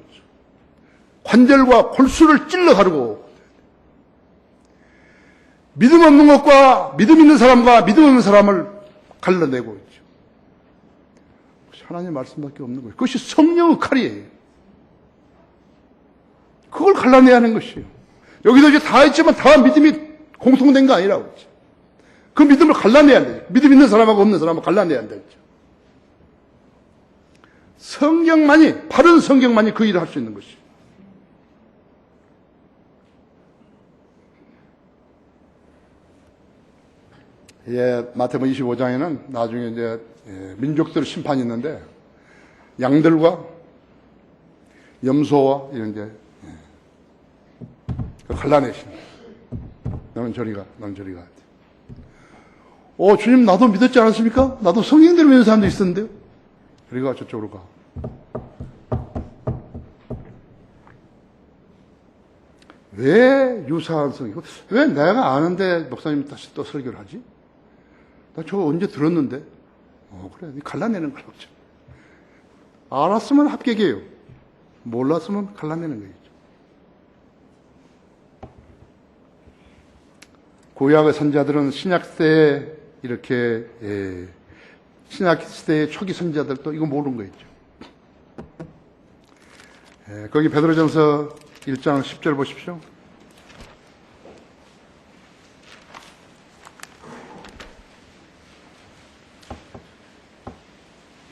관절과 골수를 찔러 가르고 믿음 없는 것과 믿음 있는 사람과 믿음 없는 사람을 갈라내고 있죠. 하나님의 말씀밖에 없는 거예요. 그것이 성령의 칼이에요. 그걸 갈라내야 하는 것이에요. 여기도 이제 다 있지만 다 믿음이 공통된 거 아니라고 그랬죠. 그 믿음을 갈라내야 돼요. 믿음 있는 사람하고 없는 사람을 갈라내야 한다 했죠. 성경만이, 바른 성경만이 그 일을 할 수 있는 것이에요. 예, 마태복음 25장에는 나중에 이제 민족들 심판이 있는데 양들과 염소와 이런 이제 갈라내신 너는 저리 가, 너는 저리 가. 주님 나도 믿었지 않았습니까? 나도 성경대로 믿는 사람도 있었는데요. 저리 가, 저쪽으로 가. 왜 유사한 성경? 왜 내가 아는데 목사님 다시 또 설교를 하지? 나 저거 언제 들었는데? 그래. 갈라내는 거라고. 알았으면 합격이에요. 몰랐으면 갈라내는 거죠. 구약의 선자들은 신약시대에 이렇게, 신약시대의 초기 선자들도 이거 모르는 거 있죠. 거기 베드로전서 1장 10절 보십시오.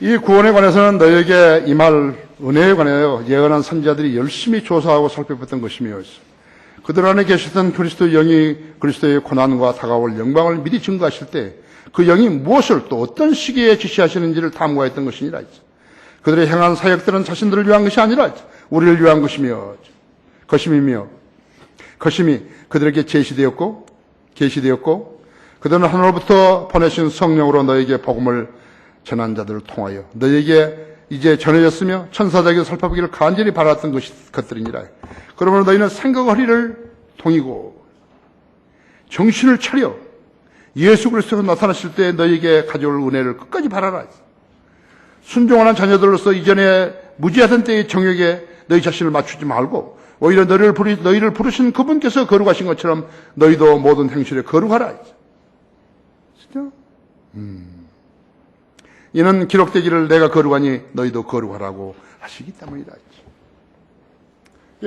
이 구원에 관해서는 너에게 임할 은혜에 관하여 예언한 선자들이 열심히 조사하고 살펴봤던 것이며 그들 안에 계셨던 그리스도의 영이 그리스도의 고난과 다가올 영광을 미리 증거하실 때 그 영이 무엇을 또 어떤 시기에 지시하시는지를 탐구하였던 것이니라. 그들의 행한 사역들은 자신들을 위한 것이 아니라 우리를 위한 것이며 것임이 그들에게 계시되었고 그들은 하늘로부터 보내신 성령으로 너에게 복음을 전한 자들을 통하여 너에게 이제 전해졌으며 천사자에게 살펴보기를 간절히 바랐던 것들이니라. 그러므로 너희는 생각 허리를 동이고 정신을 차려 예수 그리스도가 나타나실 때 너희에게 가져올 은혜를 끝까지 바라라. 순종하는 자녀들로서 이전에 무지하던 때의 정욕에 너희 자신을 맞추지 말고 오히려 너희를 부르신 그분께서 거룩하신 것처럼 너희도 모든 행실에 거룩하라. 진짜? 이는 기록되기를 내가 거룩하니 너희도 거룩하라고 하시기 때문이다.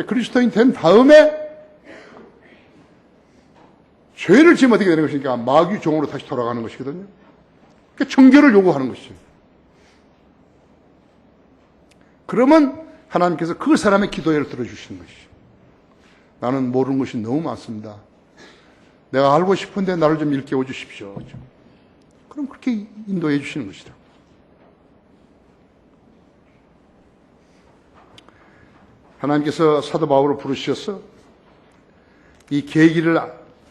그리스도인 된 다음에 죄를 지으면 어떻게 되는 것이니까 마귀 종으로 다시 돌아가는 것이거든요. 그러니까 정결을 요구하는 것이에요. 그러면 하나님께서 그 사람의 기도를 들어주시는 것이죠. 나는 모르는 것이 너무 많습니다. 내가 알고 싶은데 나를 좀 일깨워 주십시오. 그럼 그렇게 인도해 주시는 것이다. 하나님께서 사도 바울을 부르셔서 이 계기를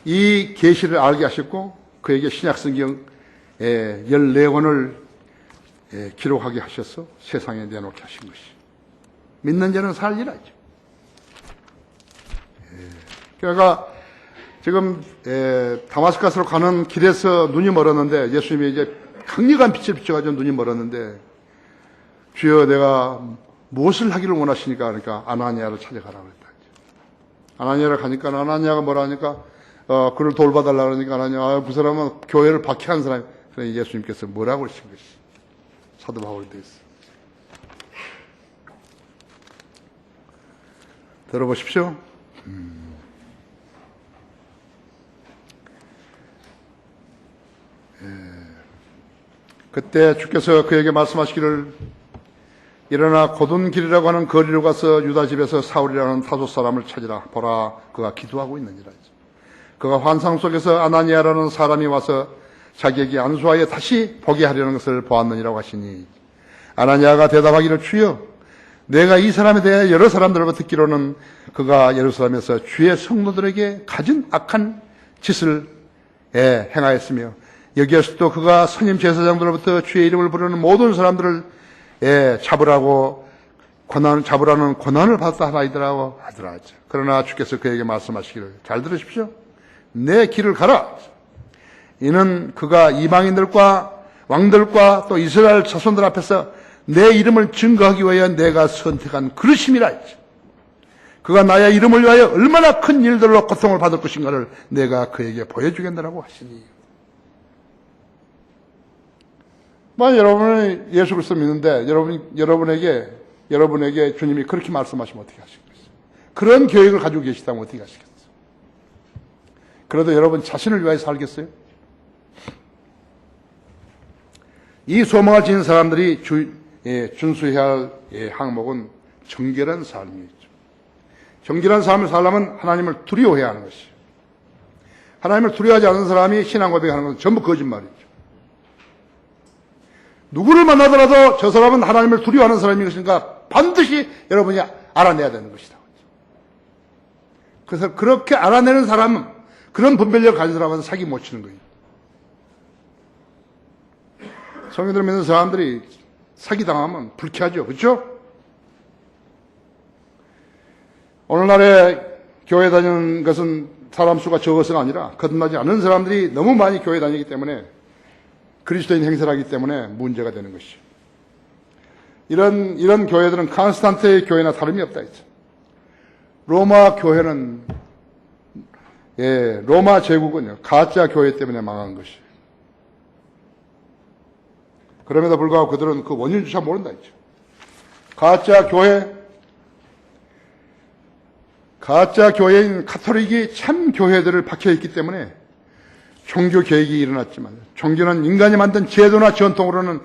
이 계시를 알게 하셨고 그에게 신약성경 14권을 기록하게 하셔서 세상에 내놓게 하신 것이 믿는 자는 살리라죠. 그러니까 지금 다마스커스로 가는 길에서 눈이 멀었는데 예수님이 이제 강력한 빛을 비춰가지고 눈이 멀었는데 주여 내가 무엇을 하기를 원하시니까 그러니까 아나니아를 찾아가라 그랬다. 아나니아를 가니까 아나니아가 뭐라 하니까 그를 돌봐달라 그러니까 아나니아 그 사람은 교회를 박해한 사람. 그래서 예수님께서 뭐라고 하신 것이 사도 바울이 되어 있어요. 들어보십시오. 그때 주께서 그에게 말씀하시기를 일어나 곧은 길이라고 하는 거리로 가서 유다 집에서 사울이라는 타소 사람을 찾으라. 보라 그가 기도하고 있느니라. 그가 환상 속에서 아나니아라는 사람이 와서 자기에게 안수하여 다시 보게 하려는 것을 보았느니라고 하시니 아나니아가 대답하기를 주여 내가 이 사람에 대해 여러 사람들로부터 듣기로는 그가 예루살렘에서 주의 성도들에게 가진 악한 짓을 행하였으며 여기에서도 그가 선임 제사장들로부터 주의 이름을 부르는 모든 사람들을 잡으라는 권한을 받았다 하나이더라고 하더라. 그러나 주께서 그에게 말씀하시기를 잘 들으십시오. 내 길을 가라. 이는 그가 이방인들과 왕들과 또 이스라엘 자손들 앞에서 내 이름을 증거하기 위하여 내가 선택한 그릇임이라. 그가 나의 이름을 위하여 얼마나 큰 일들로 고통을 받을 것인가를 내가 그에게 보여주겠느라고 하시니. 만약 여러분이 예수 그리스도 믿는데 여러분에게 주님이 그렇게 말씀하시면 어떻게 하시겠어요? 그런 계획을 가지고 계시다면 어떻게 하시겠어요? 그래도 여러분 자신을 위하여 살겠어요? 이 소망을 지닌 사람들이 준수해야 할 항목은 정결한 삶이죠. 정결한 삶을 살려면 하나님을 두려워해야 하는 것이에요. 하나님을 두려워하지 않는 사람이 신앙 고백하는 것은 전부 거짓말이죠. 누구를 만나더라도 저 사람은 하나님을 두려워하는 사람인 것인가 반드시 여러분이 알아내야 되는 것이다. 그래서 그렇게 알아내는 사람은 그런 분별력을 가진 사람은 사기 못 치는 거예요. 성경을 믿는 사람들이 사기당하면 불쾌하죠. 그렇죠? 오늘날에 교회 다니는 것은 사람 수가 적어서가 아니라 거듭나지 않은 사람들이 너무 많이 교회 다니기 때문에 그리스도인 행세를 하기 때문에 문제가 되는 것이죠. 이런 교회들은 칸스탄트의 교회나 다름이 없다 했죠. 로마 교회는 로마 제국은요 가짜 교회 때문에 망한 것이에요. 그럼에도 불구하고 그들은 그 원인조차 모른다 했죠. 가짜 교회인 카톨릭이 참 교회들을 박혀있기 때문에 종교 개혁이 일어났지만 종교는 인간이 만든 제도나 전통으로는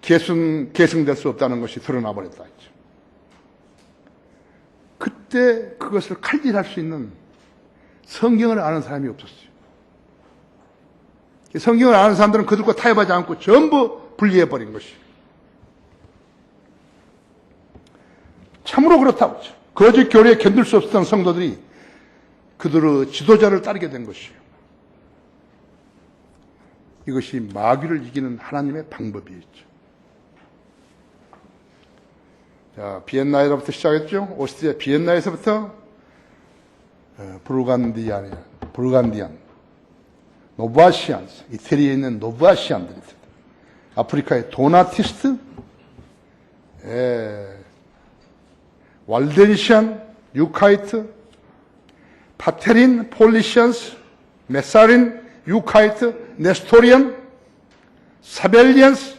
계승될 수 없다는 것이 드러나 버렸다 했죠. 그때 그것을 칼질할 수 있는 성경을 아는 사람이 없었어요. 성경을 아는 사람들은 그들과 타협하지 않고 전부 분리해버린 것이에요. 참으로 그렇다고 하죠. 거짓 교리에 견딜 수 없었던 성도들이 그들의 지도자를 따르게 된 것이에요. 이것이 마귀를 이기는 하나님의 방법이었죠. 자, 비엔나에서부터 시작했죠. 오스트리아 비엔나에서부터 불간디안, 노바시안스, 이태리에 있는 노바시안들이 있어요. 아프리카의 도나티스트, waldensian, 유카이트, 파테린, 폴리시안스, 메사린, 유카이트, 네스토리안, 사벨리안스,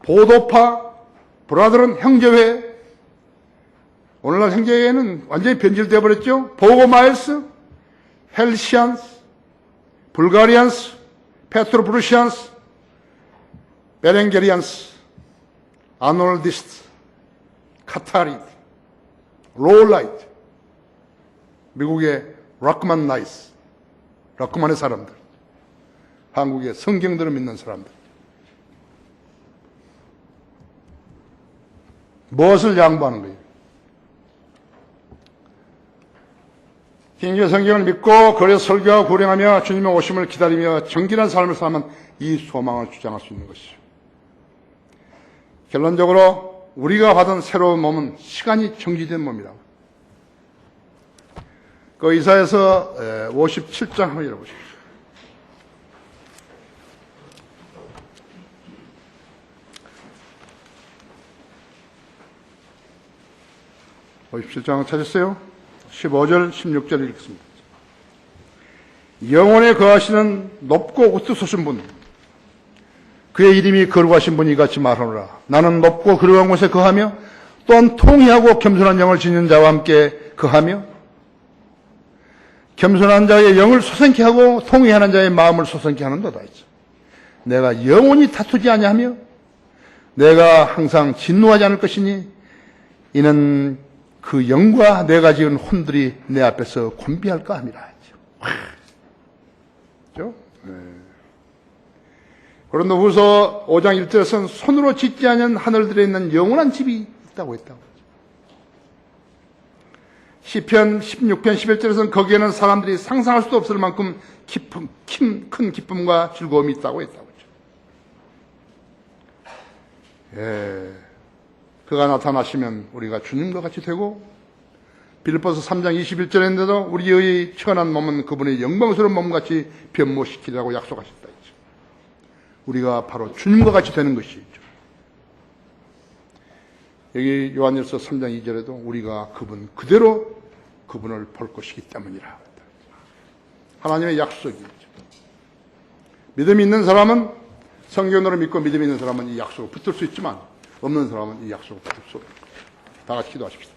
보도파, 브라더런 형제회. 오늘날 형제회는 완전히 변질되어 버렸죠. 보고마일스, 헬시안스, 불가리안스, 페트로브루시안스, 베렌게리안스, 아놀디스트, 카타리드, 로라이트, 미국의 락만 나이스, 락만의 사람들, 한국의 성경들을 믿는 사람들. 무엇을 양보하는 거예요? 흰개 성경을 믿고 그래 설교하고 구령하며 주님의 오심을 기다리며 정결한 삶을 살면 이 소망을 주장할 수 있는 것이죠. 결론적으로 우리가 받은 새로운 몸은 시간이 정지된 몸이라고. 그 이사야서 57장 한번 읽어보십시오. 57장 찾았어요? 15절, 16절 읽겠습니다. 영원에 거하시는 높고 우뚝 분, 그의 이름이 거룩하신 분이 같이 말하노라. 나는 높고 거룩한 곳에 거하며 또한 통회하고 겸손한 영을 지닌 자와 함께 거하며 겸손한 자의 영을 소생케 하고 통회하는 자의 마음을 소생케 하는도다. 내가 영원히 다투지 아니하며 내가 항상 진노하지 않을 것이니 이는 그 영과 내가 지은 혼들이 내 앞에서 곤비할까 함이라. 그렇죠? 고린도후서 5장 1절에서는 손으로 짓지 않은 하늘들에 있는 영원한 집이 있다고 했다고. 시편 16편 11절에서는 거기에는 사람들이 상상할 수도 없을 만큼 큰 기쁨과 즐거움이 있다고 했다고. 그가 나타나시면 우리가 주님과 같이 되고, 빌립보서 3장 21절인데도 우리의 천한 몸은 그분의 영광스러운 몸같이 변모시키라고 약속하셨다. 우리가 바로 주님과 같이 되는 것이죠. 여기 요한일서 3장 2절에도 우리가 그분 그대로 그분을 볼 것이기 때문이라. 하나님의 약속이죠. 믿음이 있는 사람은, 성경으로 믿고 믿음이 있는 사람은 이 약속을 붙들 수 있지만 없는 사람은 이 약속을 붙들 수 없습니다. 다 같이 기도하십시다.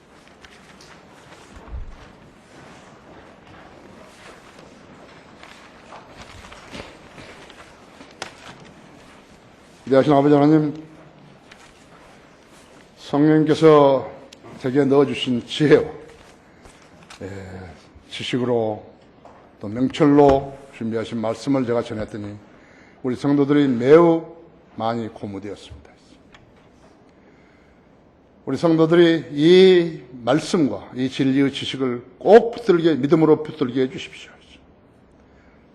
위대하신 아버지 하나님, 성령께서 제게 넣어주신 지혜요, 지식으로 또 명철로 준비하신 말씀을 제가 전했더니 우리 성도들이 매우 많이 고무되었습니다. 우리 성도들이 이 말씀과 이 진리의 지식을 꼭 붙들게, 믿음으로 붙들게 해주십시오.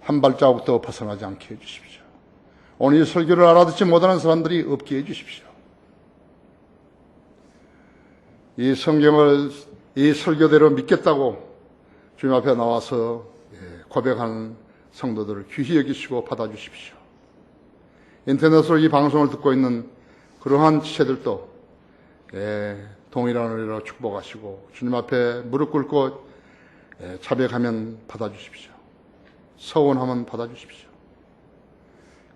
한 발자국도 벗어나지 않게 해주십시오. 오늘 이 설교를 알아듣지 못하는 사람들이 없게 해주십시오. 이 성경을 이 설교대로 믿겠다고 주님 앞에 나와서 고백하는 성도들을 귀히 여기시고 받아주십시오. 인터넷으로 이 방송을 듣고 있는 그러한 지체들도 동일한 은혜로 축복하시고 주님 앞에 무릎 꿇고 자백하면 받아주십시오. 서원하면 받아주십시오.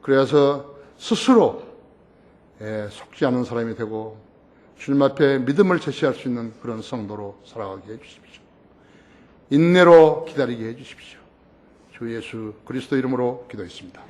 그래서 스스로 속지 않는 사람이 되고 주님 앞에 믿음을 제시할 수 있는 그런 성도로 살아가게 해주십시오. 인내로 기다리게 해주십시오. 주 예수 그리스도 이름으로 기도했습니다.